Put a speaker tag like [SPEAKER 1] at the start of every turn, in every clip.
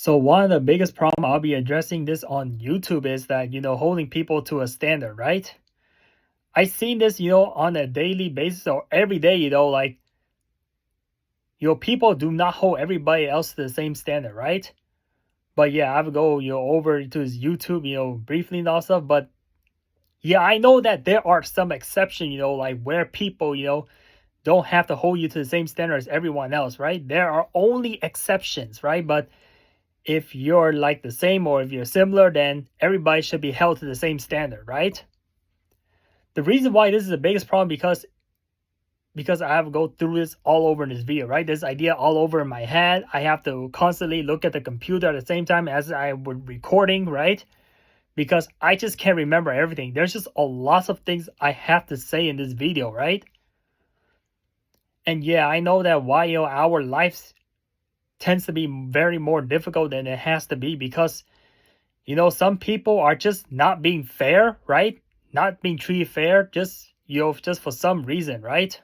[SPEAKER 1] So one of the biggest problem I'll be addressing this on YouTube is that, holding people to a standard, right? I seen this, on a daily basis or every day, like, people do not hold everybody else to the same standard, right? But yeah, I would go, over to his YouTube, briefly and all stuff. But yeah, I know that there are some exceptions, like where people, don't have to hold you to the same standard as everyone else, right? There are only exceptions, right? But if you're like the same or if you're similar, then everybody should be held to the same standard, right? The reason why this is the biggest problem because I have to go through this all over in this video, right? This idea all over in my head. I have to constantly look at the computer at the same time as I would recording, right? Because I just can't remember everything. There's just a lot of things I have to say in this video, right? And yeah, I know that why our lives tends to be very more difficult than it has to be because some people are just not being fair, right? Not being treated fair, just just for some reason, right?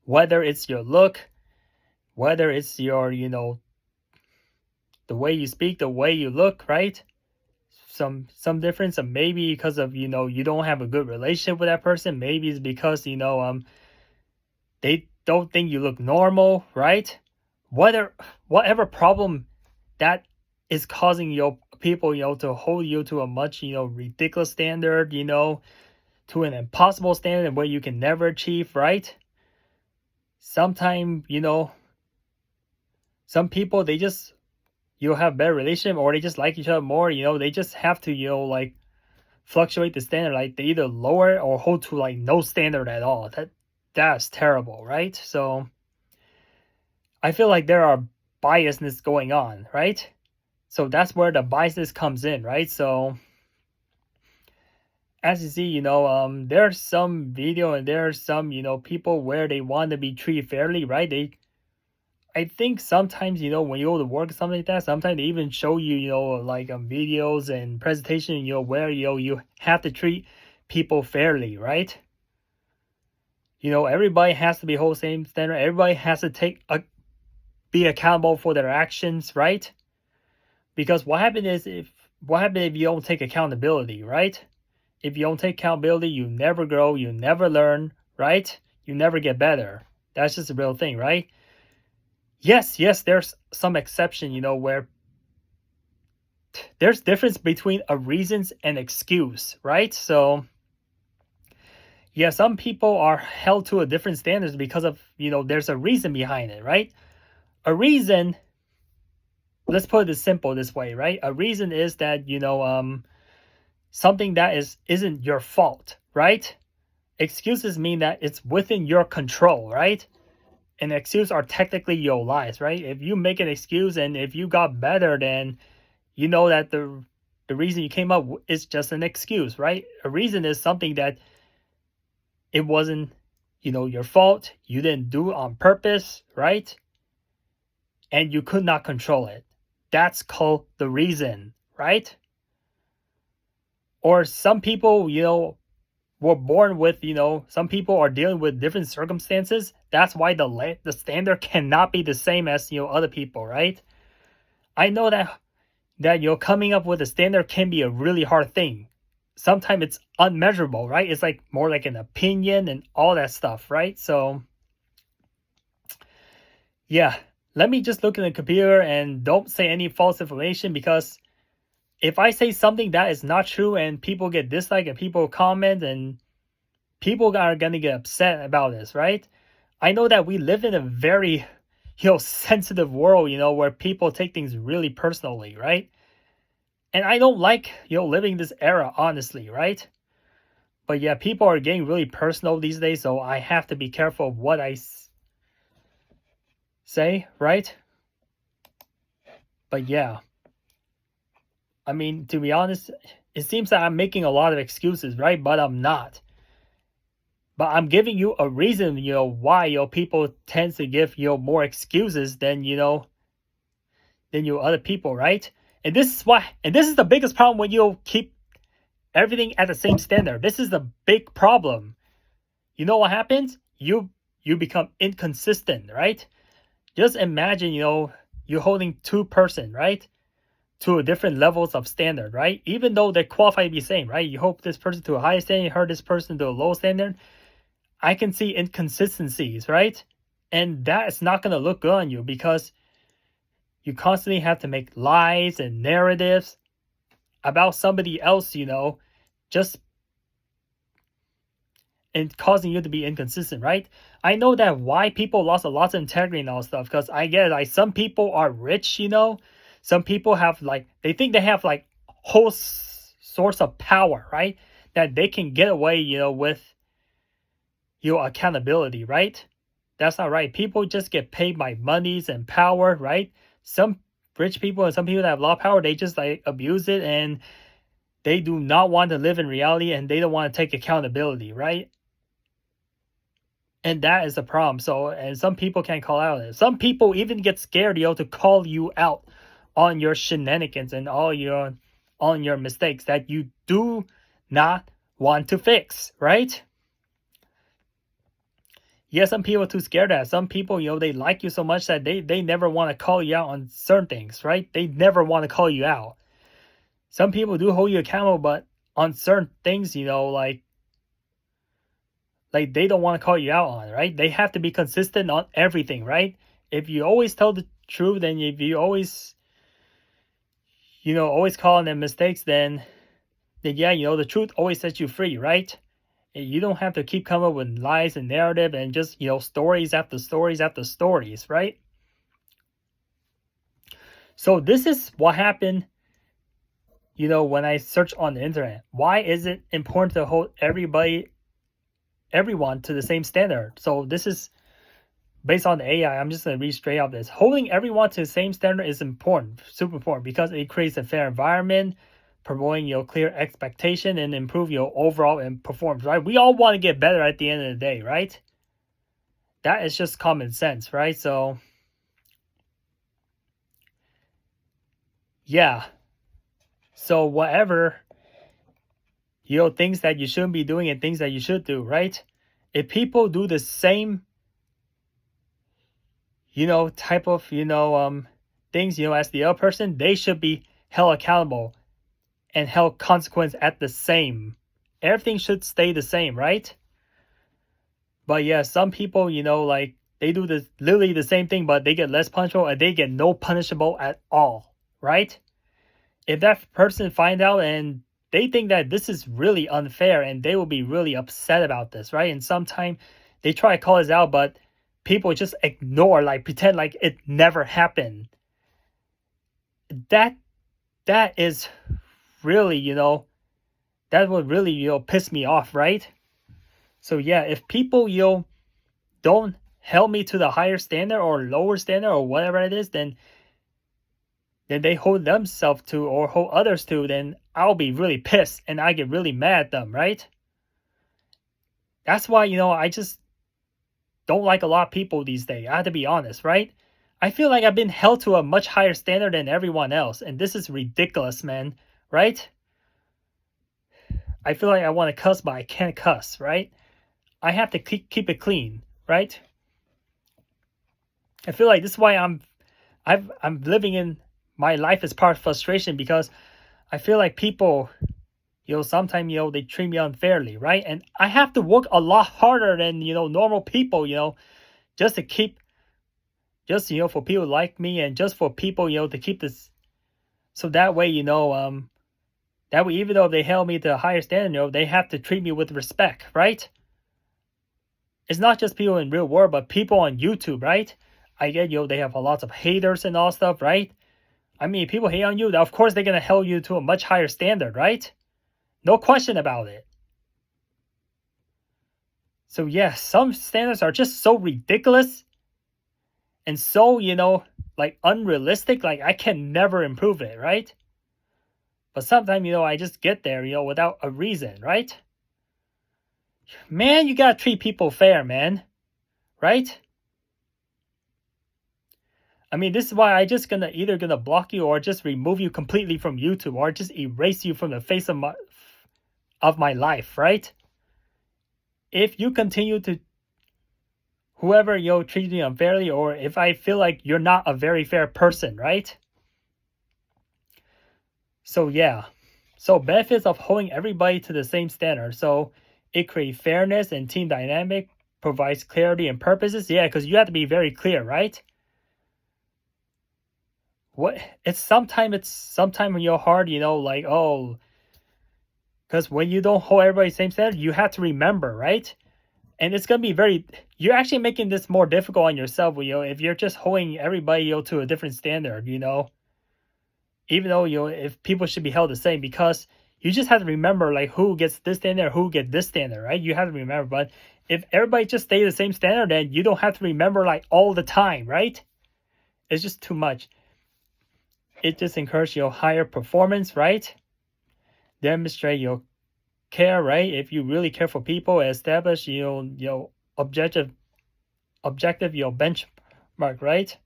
[SPEAKER 1] Whether it's your look, whether it's your the way you speak, the way you look, right? Some difference, and maybe because of you don't have a good relationship with that person. Maybe it's because they don't think you look normal, right? Whatever problem that is causing people to hold you to a much ridiculous standard, to an impossible standard where you can never achieve, right? Sometimes some people, they just have better relationship, or they just like each other more, they just have to like fluctuate the standard, like they either lower or hold to like no standard at all. That's terrible, right? So I feel like there are biasness going on, right? So that's where the biasness comes in, right? So as you see, there's some video and there's some, people where they want to be treated fairly, right? I think sometimes, when you go to work or something like that, sometimes they even show you, like videos and presentation, where, you have to treat people fairly, right? Everybody has to be whole same standard. Everybody has to be accountable for their actions, right? Because what happens if you don't take accountability, right? If you don't take accountability, you never grow, you never learn, right? You never get better. That's just a real thing, right? Yes, there's some exception, where there's difference between a reasons and excuse, right? So yeah, some people are held to a different standards because of, there's a reason behind it, right? A reason, let's put it simple this way, right? A reason is that, something that isn't your fault, right? Excuses mean that it's within your control, right? And excuses are technically your lies, right? If you make an excuse and if you got better, then you know that the reason you came up is just an excuse, right? A reason is something that it wasn't, your fault. You didn't do it on purpose, right? And you could not control it. That's called the reason, right? Or some people, were born with, some people are dealing with different circumstances. That's why the standard cannot be the same as, other people, right? I know that coming up with a standard can be a really hard thing. Sometimes it's unmeasurable, right? It's like more like an opinion and all that stuff, right? So yeah, let me just look in the computer and don't say any false information, because if I say something that is not true and people get dislike and people comment and people are going to get upset about this, right? I know that we live in a very, sensitive world, where people take things really personally, right? And I don't like, living this era, honestly, right? But yeah, people are getting really personal these days, so I have to be careful of what I say, right? But yeah. I mean, to be honest, it seems that I'm making a lot of excuses, right? But I'm not. But I'm giving you a reason, why, people tend to give, more excuses than, other people, right? And this is the biggest problem when you keep everything at the same standard. This is the big problem. You know what happens? You become inconsistent, right? Just imagine, you you're holding two person, right? To different levels of standard, right? Even though they qualify to be same, right? You hold this person to a high standard, you hold this person to a low standard. I can see inconsistencies, right? And that is not going to look good on you because you constantly have to make lies and narratives about somebody else, just and causing you to be inconsistent, right? I know that why people lost a lot of integrity and all stuff because I get it, like some people are rich, some people have like they think they have like whole source of power, right? That they can get away, with your accountability, right? That's not right. People just get paid by monies and power, right? Some rich people and some people that have a lot of power, they just like abuse it and they do not want to live in reality and they don't want to take accountability, right? And that is the problem. So, and some people can't call out it. Some people even get scared, to call you out on your shenanigans and on your mistakes that you do not want to fix, right? Yeah, some people are too scared of that. Some people, they like you so much that they never want to call you out on certain things, right? They never want to call you out. Some people do hold you accountable, but on certain things, like they don't want to call you out on, right? They have to be consistent on everything, right? If you always tell the truth, and if you always, always call on them mistakes, then yeah, the truth always sets you free, right? You don't have to keep coming up with lies and narrative and just, stories after stories after stories, right? So this is what happened, when I search on the internet. Why is it important to hold everyone to the same standard? So this is based on the AI. I'm just going to read straight off this. Holding everyone to the same standard is important, super important, because it creates a fair environment, promoting clear expectation and improve your overall performance, right? We all want to get better at the end of the day, right? That is just common sense, right? So yeah. So whatever, things that you shouldn't be doing and things that you should do, right? If people do the same, type of, things, as the other person, they should be held accountable and held consequence at the same. Everything should stay the same, right? But yeah, some people, like they do this literally the same thing, but they get less punishable and they get no punishable at all, right? If that person find out and they think that this is really unfair and they will be really upset about this, right? And sometimes they try to call us out, but people just ignore, like pretend like it never happened. That is really, that would really, piss me off, right? So yeah, if people, don't hold me to the higher standard or lower standard or whatever it is, then they hold themselves to or hold others to, then I'll be really pissed and I get really mad at them, right? That's why, I just don't like a lot of people these days. I have to be honest, right? I feel like I've been held to a much higher standard than everyone else, and this is ridiculous, man, right? I feel like I want to cuss, but I can't cuss, right? I have to keep it clean, right? I feel like this is why I'm living in my life as part of frustration, because I feel like people, sometimes, they treat me unfairly, right? And I have to work a lot harder than, normal people, just to keep, just, for people like me and just for people, to keep this. So that way, that way, even though they held me to a higher standard, they have to treat me with respect, right? It's not just people in real world, but people on YouTube, right? I get, they have a lot of haters and all stuff, right? I mean, people hate on you, of course they're going to hold you to a much higher standard, right? No question about it. So yeah, some standards are just so ridiculous and so, like unrealistic, like I can never improve it, right? But sometimes, I just get there, without a reason, right? Man, you gotta treat people fair, man. Right? I mean, this is why I just either gonna block you or just remove you completely from YouTube or just erase you from the face of my life, right? If you continue to whoever, treats me unfairly, or if I feel like you're not a very fair person, right? So yeah. So benefits of holding everybody to the same standard. So it creates fairness and team dynamic, provides clarity and purposes. Yeah, because you have to be very clear, right? It's sometime when you're hard, like, oh, because when you don't hold everybody the same standard, you have to remember, right? And it's gonna be you're actually making this more difficult on yourself, if you're just holding everybody, to a different standard, even though, if people should be held the same, because you just have to remember, like, who gets this standard, who gets this standard, right? You have to remember. But if everybody just stay the same standard, then you don't have to remember, like, all the time, right? It's just too much. It just encourages, higher performance, right? Demonstrate your care, right? If you really care for people, establish, objective, benchmark, right?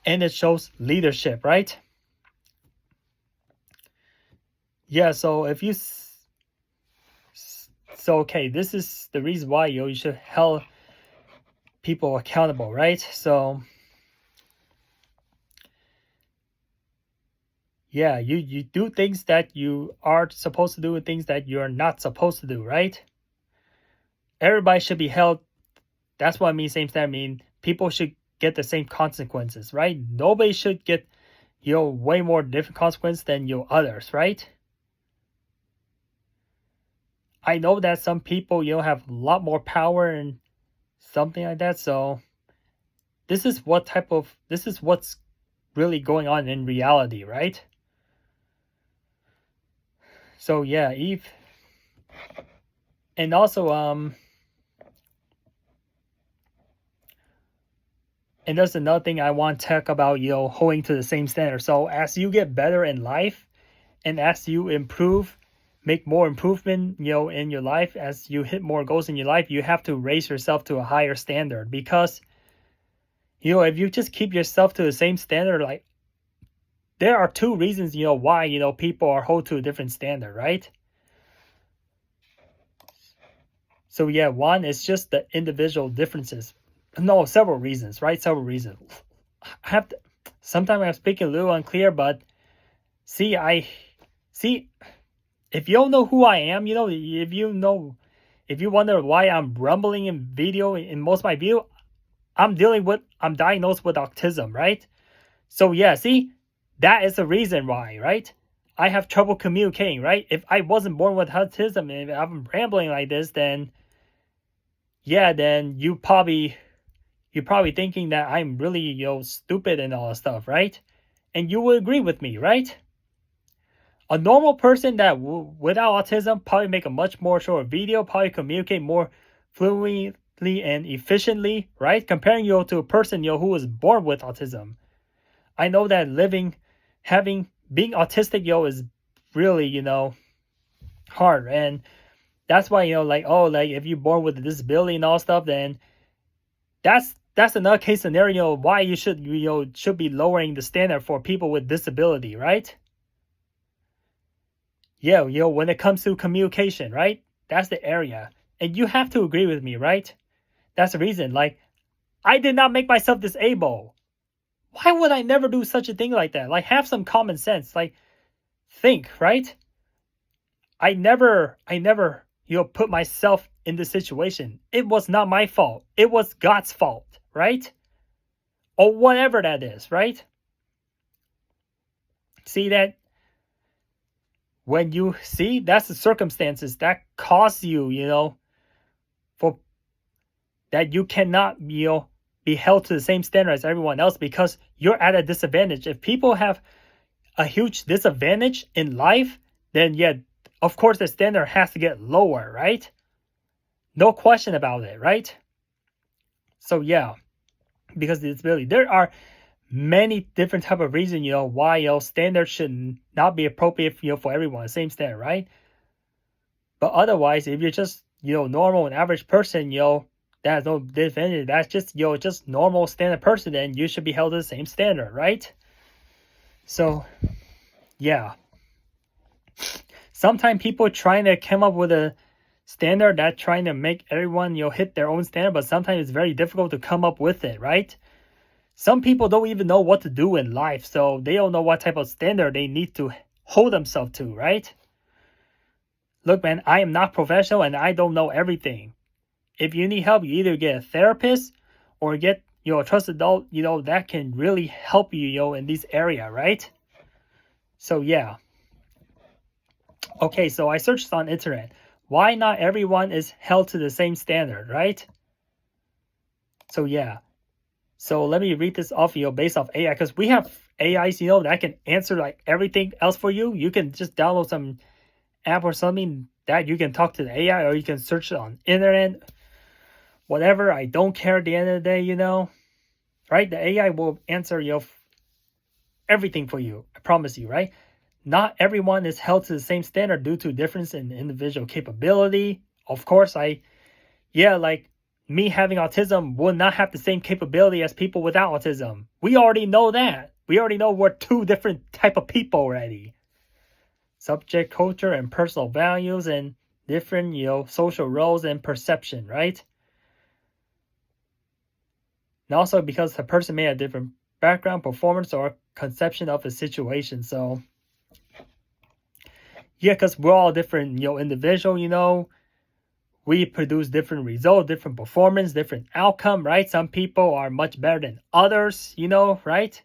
[SPEAKER 1] And it shows leadership, right? Yeah, so okay, this is the reason why, you should hold people accountable, right? So yeah, you do things that you are supposed to do and things that you're not supposed to do, right? Everybody should be held. That's what I mean, same standard. I mean, people should get the same consequences, right? Nobody should get, way more different consequences than others, right? I know that some people, have a lot more power and something like that. So this is what's really going on in reality, right? So yeah, and also and there's another thing I want to talk about, holding to the same standard. So as you get better in life, and as you improve, make more improvement, in your life, as you hit more goals in your life, you have to raise yourself to a higher standard. Because, if you just keep yourself to the same standard, like, there are two reasons, why, people are held to a different standard, right? So yeah, one is just the individual differences. No, several reasons, right? Several reasons. Sometimes I'm speaking a little unclear, but see, if you don't know who I am, if you wonder why I'm rumbling in most of my video, I'm diagnosed with autism, right? So yeah, see, that is the reason why, right? I have trouble communicating, right? If I wasn't born with autism and if I'm rambling like this, then yeah, then you're probably thinking that I'm really, stupid and all that stuff, right? And you would agree with me, right? A normal person that without autism probably make a much more short video, probably communicate more fluently and efficiently, right? Comparing you to a person, who was born with autism. I know that being autistic, is really, hard. And that's why, like, if you're born with a disability and all stuff, then that's another case scenario why you should be lowering the standard for people with disability, right? Yeah, when it comes to communication, right? That's the area. And you have to agree with me, right? That's the reason. Like, I did not make myself disabled. Why would I never do such a thing like that? Like, have some common sense. Like, think, right? I never, put myself in this situation. It was not my fault. It was God's fault, right? Or whatever that is, right? See that? When you see, that's the circumstances that cause you, for that you cannot, be held to the same standard as everyone else, because you're at a disadvantage. If people have a huge disadvantage in life, then yeah, of course the standard has to get lower, right? No question about it, right? So yeah, because the disability, there are many different type of reasons, why standards should not be appropriate, for everyone, the same standard, right? But otherwise, if you're just, normal and average person, that has no disadvantage, that's just normal standard person, then you should be held to the same standard, right? So yeah, sometimes people trying to come up with a standard that trying to make everyone, hit their own standard, but sometimes it's very difficult to come up with it, right? Some people don't even know what to do in life, so they don't know what type of standard they need to hold themselves to, right? Look, man, I am not professional and I don't know everything. If you need help, you either get a therapist or get, a trusted adult, that can really help you, in this area, right? So yeah. Okay, so I searched on internet. Why not everyone is held to the same standard, right? So yeah. So let me read this off, based off AI, because we have AIs, that can answer like everything else for you. You can just download some app or something that you can talk to the AI, or you can search it on internet. Whatever, I don't care at the end of the day, right? The AI will answer, everything for you. I promise you, right? Not everyone is held to the same standard due to difference in individual capability. Of course, like me having autism will not have the same capability as people without autism. We already know that. We already know we're two different type of people already. Subject, culture, and personal values, and different, social roles and perception, right? And also because the person may have different background, performance, or conception of a situation. So yeah, because we're all different, individual, we produce different results, different performance, different outcome, right? Some people are much better than others, right?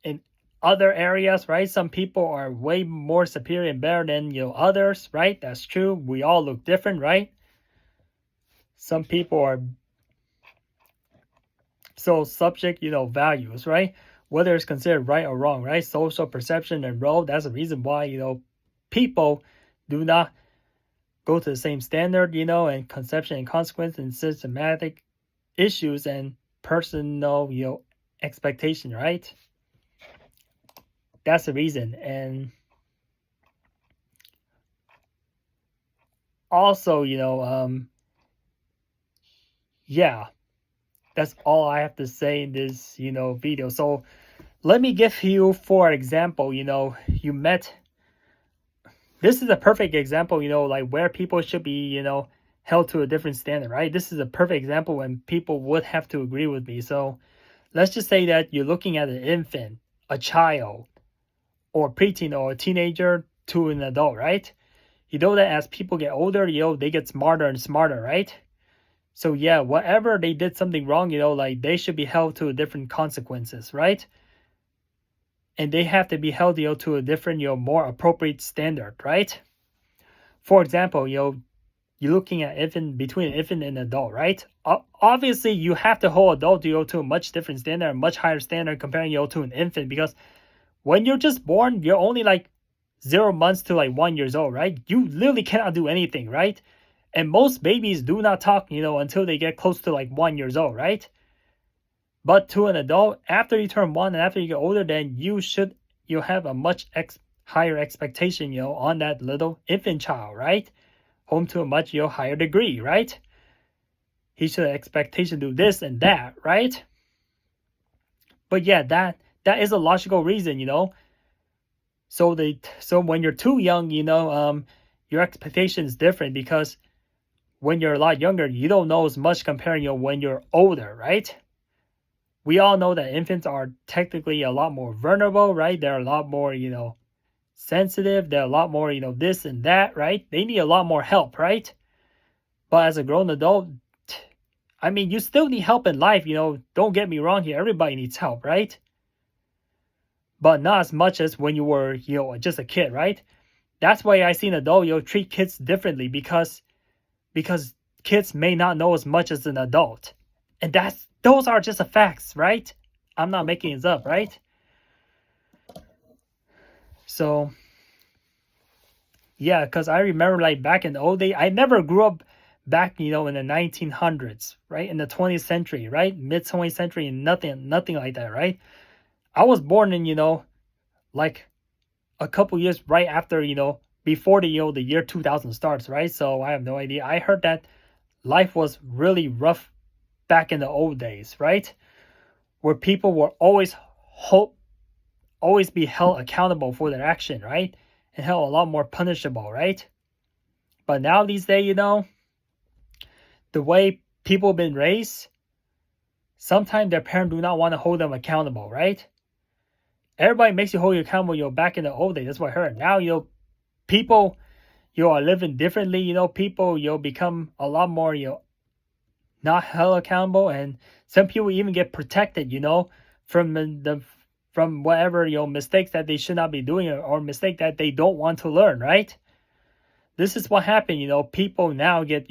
[SPEAKER 1] In other areas, right? Some people are way more superior and better than, others, right? That's true. We all look different, right? Some people are so subject, values, right? Whether it's considered right or wrong, right? Social perception and role, that's the reason why, people do not go to the same standard, and conception and consequence and systematic issues and personal, expectation, right? That's the reason. And also, yeah, that's all I have to say in this, video. So let me give you, for example, you met. This is a perfect example, like where people should be, held to a different standard, right? This is a perfect example when people would have to agree with me. So let's just say that you're looking at an infant, a child, or preteen or a teenager to an adult, right? You know that as people get older, they get smarter and smarter, right? So yeah, whatever they did something wrong, like they should be held to different consequences, right? And they have to be held, to a different, more appropriate standard, right? For example, you're looking at between infant and adult, right? Obviously, you have to hold adult, to a much different standard, a much higher standard comparing, to an infant, because when you're just born, you're only like 0 months to like 1 year old, right? You literally cannot do anything, right? And most babies do not talk, until they get close to like 1 year old, right? But to an adult, after you turn 1 and after you get older, then you have a much higher expectation, on that little infant child, right? Home to a much, higher degree, right? He should have expectation to do this and that, right? But yeah, that is a logical reason, So when you're too young, your expectation is different, because when you're a lot younger, you don't know as much comparing, when you're older, right? We all know that infants are technically a lot more vulnerable, right? They're a lot more, sensitive. They're a lot more, this and that, right? They need a lot more help, right? But as a grown adult, I mean, you still need help in life, don't get me wrong here. Everybody needs help, right? But not as much as when you were, just a kid, right? That's why I see an adult, treat kids differently, because kids may not know as much as an adult. And those are just the facts, right? I'm not making it up, right? So yeah, because I remember like back in the old days, I never grew up back, in the 1900s, right? In the 20th century, right? Mid 20th century, nothing like that, right? I was born in, like a couple years right after, before the year 2000 starts, right? So I have no idea. I heard that life was really rough back in the old days, right? Where people were always be held accountable for their action, right? And held a lot more punishable, right? But now these days, the way people have been raised, sometimes their parents do not want to hold them accountable, right? Everybody makes you hold you accountable, back in the old days. That's what I heard. Now, people, are living differently. People, become a lot more, not held accountable. And some people even get protected, from whatever, mistakes that they should not be doing, or mistake that they don't want to learn, right? This is what happened, people now get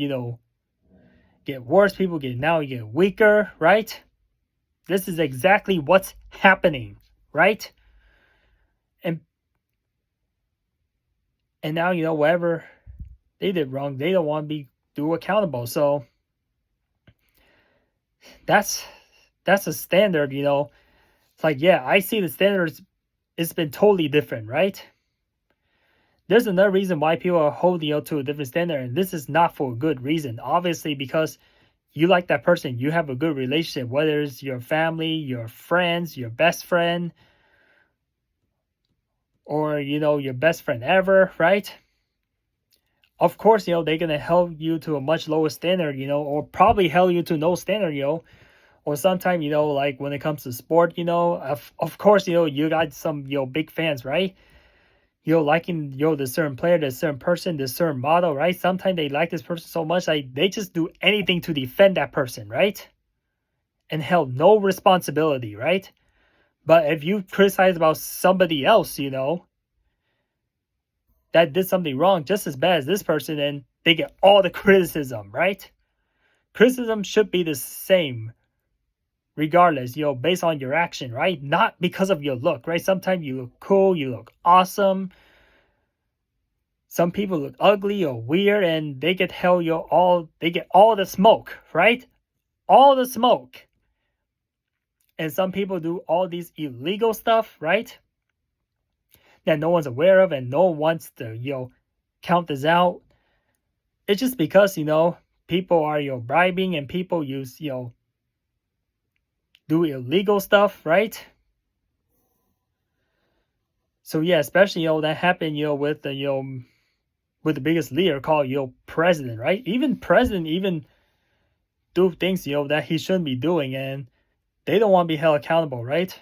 [SPEAKER 1] worse. People get weaker, right? This is exactly what's happening, right? And now, whatever they did wrong, they don't want to be accountable. So that's a standard, It's like, yeah, I see the standards, it's been totally different, right? There's another reason why people are holding to a different standard, and this is not for a good reason. Obviously, because you like that person, you have a good relationship, whether it's your family, your friends, your best friend, or, your best friend ever, right? Of course, they're going to hold you to a much lower standard, or probably held you to no standard, or sometimes, like when it comes to sport, of course, you got some, big fans, right? Liking, the certain player, the certain person, the certain model, right? Sometimes they like this person so much, like they just do anything to defend that person, right? And held no responsibility, right? But if you criticize about somebody else, that did something wrong just as bad as this person, and they get all the criticism, right? Criticism should be the same regardless, based on your action, right? Not because of your look, right? Sometimes you look cool, you look awesome. Some people look ugly or weird, and they get they get all the smoke, right? All the smoke. And some people do all these illegal stuff, right? That no one's aware of, and no one wants to, count this out. It's just because, people are, bribing, and people use, do illegal stuff, right? So yeah, especially, that happened, with the, with the biggest leader called, president, right? Even president do things, that he shouldn't be doing, and they don't want to be held accountable, right?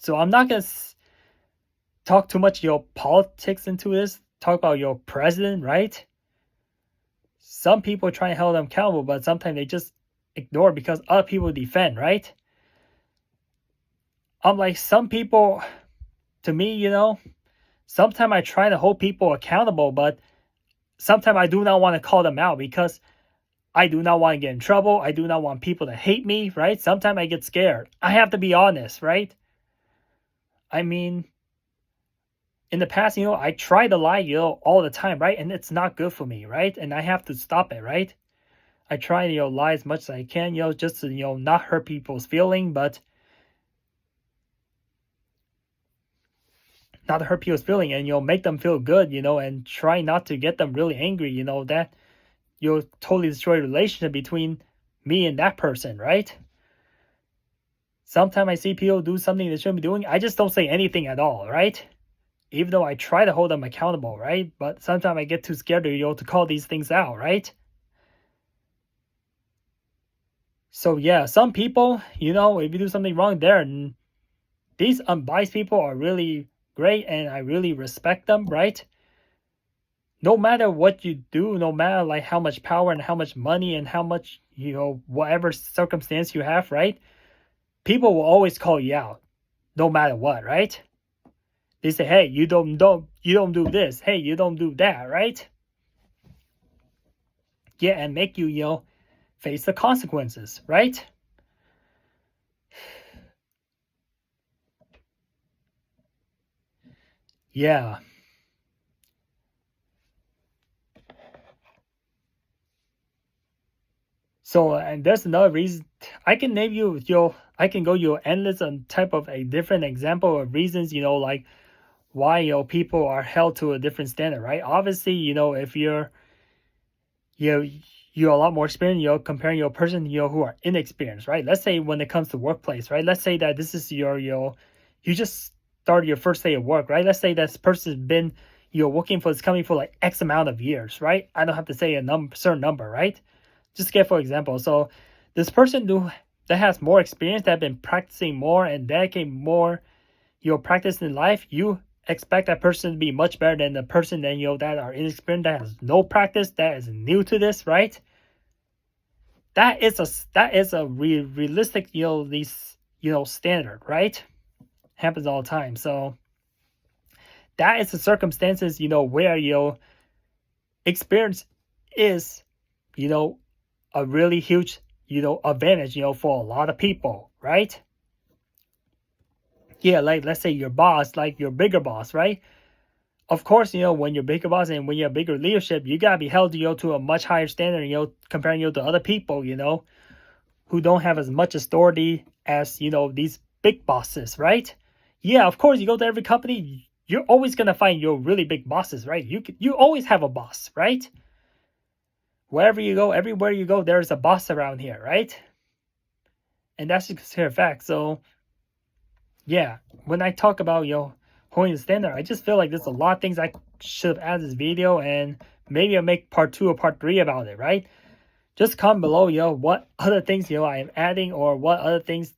[SPEAKER 1] So I'm not going to talk too much, politics into this. Talk about your president, right? Some people try and hold them accountable, but sometimes they just ignore because other people defend, right? I'm like, some people, to me, sometimes I try to hold people accountable, but sometimes I do not want to call them out because I do not want to get in trouble. I do not want people to hate me, right? Sometimes I get scared. I have to be honest, right? I mean, in the past, I try to lie, all the time, right? And it's not good for me, right? And I have to stop it, right? I try to, lie as much as I can, just to, not hurt people's feeling, but not to hurt people's feeling, and, make them feel good, and try not to get them really angry, that you'll totally destroy the relationship between me and that person, right? Sometimes I see people do something they shouldn't be doing. I just don't say anything at all, right? Even though I try to hold them accountable, right? But sometimes I get too scared to, to call these things out, right? So yeah, some people, if you do something wrong there, and these unbiased people are really great, and I really respect them, right? No matter what you do, no matter like how much power and how much money and how much, whatever circumstance you have, right? People will always call you out, no matter what, right? They say, hey, you don't do this. Hey, you don't do that, right? Yeah, and make you, face the consequences, right? Yeah. So, and there's another reason. I can name you, I can go endless on type of a different example of reasons, like why, people are held to a different standard, right? Obviously, if you're a lot more experienced, comparing your person, who are inexperienced, right? Let's say when it comes to workplace, right? Let's say that this is you just started your first day of work, right? Let's say that person's been, you're working for this company for like X amount of years, right? I don't have to say a certain number, right? Just get for example. So this person that has more experience, that have been practicing more and dedicating more, practice in life, you expect that person to be much better than the person that that are inexperienced, that has no practice, that is new to this, right? That is a realistic these standard, right? Happens all the time. So that is the circumstances where experience is a really huge advantage for a lot of people, right? Yeah, like let's say your boss, like your bigger boss, right? Of course, when you're bigger boss and when you have bigger leadership, you gotta be held to a much higher standard, comparing to other people, who don't have as much authority as these big bosses, right? Yeah, of course, you go to every company, you're always gonna find your really big bosses, right? You always have a boss, right? Wherever you go, everywhere you go, there's a boss around here, right? And that's just a fact. So yeah, when I talk about holding the standard, I just feel like there's a lot of things I should have added this video, and maybe I'll make part 2 or part 3 about it, right? Just comment below, what other things I am adding, or what other things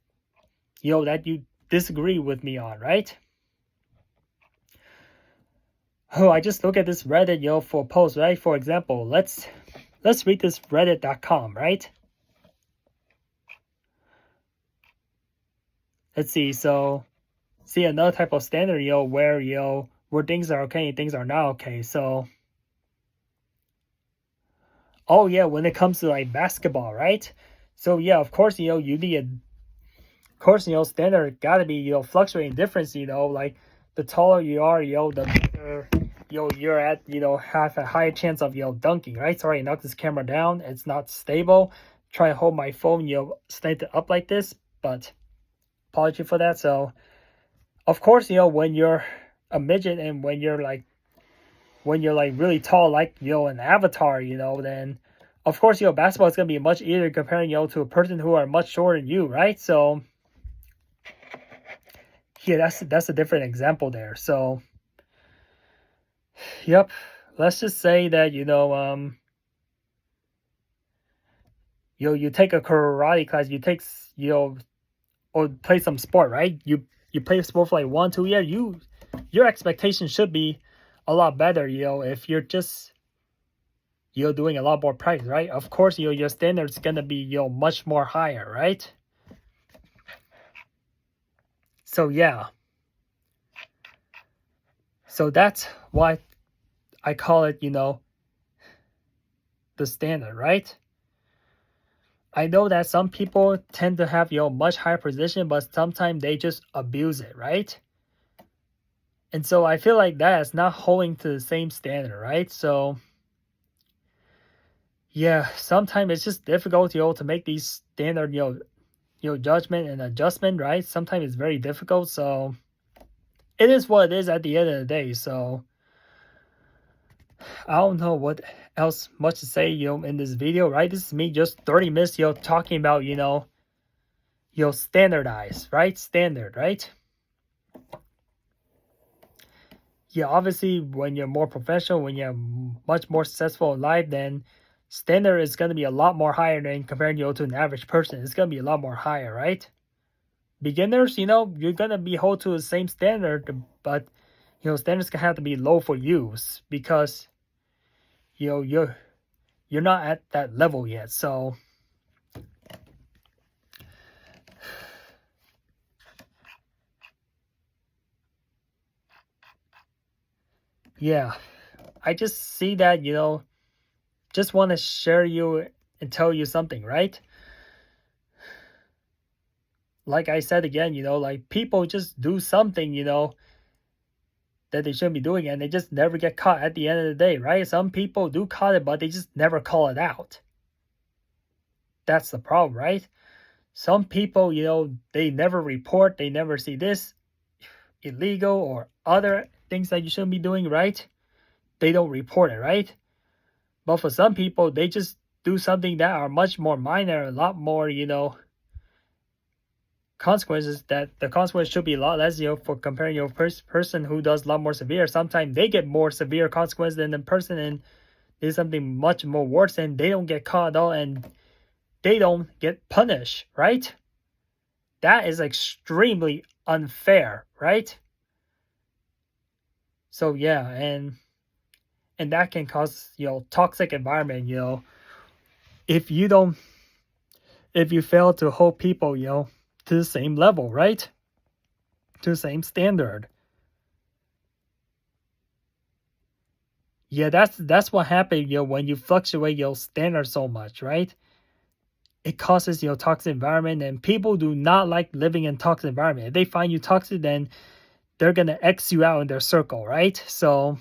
[SPEAKER 1] that you disagree with me on, right? Oh, I just look at this Reddit for posts, right? For example, let's read this reddit.com, right? Let's see. So see another type of standard where things are okay and things are not okay. So oh yeah, when it comes to like basketball, right? So yeah, of course, you need of course, standard gotta be, fluctuating difference, like the taller you are, the better, you're at, have a higher chance of, dunking, right? Sorry, I knocked this camera down. It's not stable. Try to hold my phone, stand it up like this, but apology for that. So, of course, when you're a midget and when you're like really tall, like, an avatar, then of course, basketball is going to be much easier comparing, to a person who are much shorter than you, right? So, yeah, that's a different example there. So, yep, let's just say that, you take a karate class, you take, or play some sport, right? You play sport for like 1-2 years, your expectation should be a lot better, if you're just doing a lot more practice, right? Of course, your standard's gonna be much more higher, right? So yeah, so that's why I call it the standard, right? I know that some people tend to have much higher position, but sometimes they just abuse it, right? And so I feel like that is not holding to the same standard, right? So yeah, sometimes it's just difficult, to make these standard, judgment and adjustment, right? Sometimes it's very difficult. So it is what it is at the end of the day. So I don't know what else much to say, in this video, right? This is me just 30 minutes, talking about, standardized, right? Standard, right? Yeah, obviously, when you're more professional, when you're much more successful in life, then standard is going to be a lot more higher than comparing to an average person. It's going to be a lot more higher, right? Beginners, you're going to be held to the same standard, but, standards can have to be low for you because, you're not at that level yet. So yeah, I just see that, just want to share you and tell you something, right? Like I said again, like people just do something, that they shouldn't be doing, and they just never get caught at the end of the day, right? Some people do caught it, but they just never call it out. That's the problem, right? Some people, they never report, they never see this illegal or other things that you shouldn't be doing, right? They don't report it, right? But for some people, they just do something that are much more minor, a lot more, consequences, that the consequence should be a lot less, for comparing person who does a lot more severe. Sometimes they get more severe consequence than the person and did something much more worse, and they don't get caught at all, and they don't get punished, right? That is extremely unfair, right? So yeah, and that can cause, toxic environment, if you don't, if you fail to hold people, to the same level, right? To the same standard. Yeah, that's what happens, when you fluctuate your standard so much, right? It causes, toxic environment, and people do not like living in toxic environment. If they find you toxic, then they're gonna X you out in their circle, right? So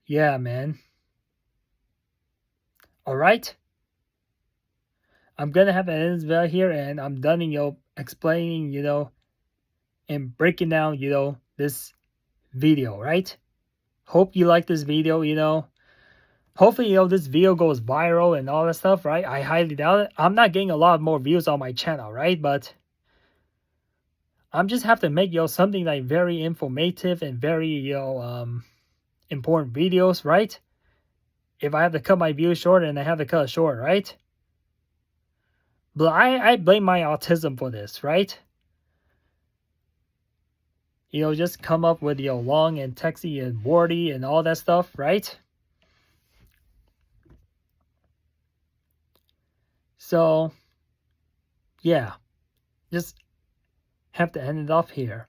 [SPEAKER 1] yeah, man. All right. I'm gonna have an end video here, and I'm done, explaining, and breaking down, this video, right? Hope you like this video, Hopefully, this video goes viral and all that stuff, right? I highly doubt it. I'm not getting a lot more views on my channel, right? But I'm just have to make, something like very informative and very, important videos, right? If I have to cut my views short, and I have to cut it short, right? But I blame my autism for this, right? Just come up with, long and texty and wordy and all that stuff, right? So, yeah, just have to end it off here.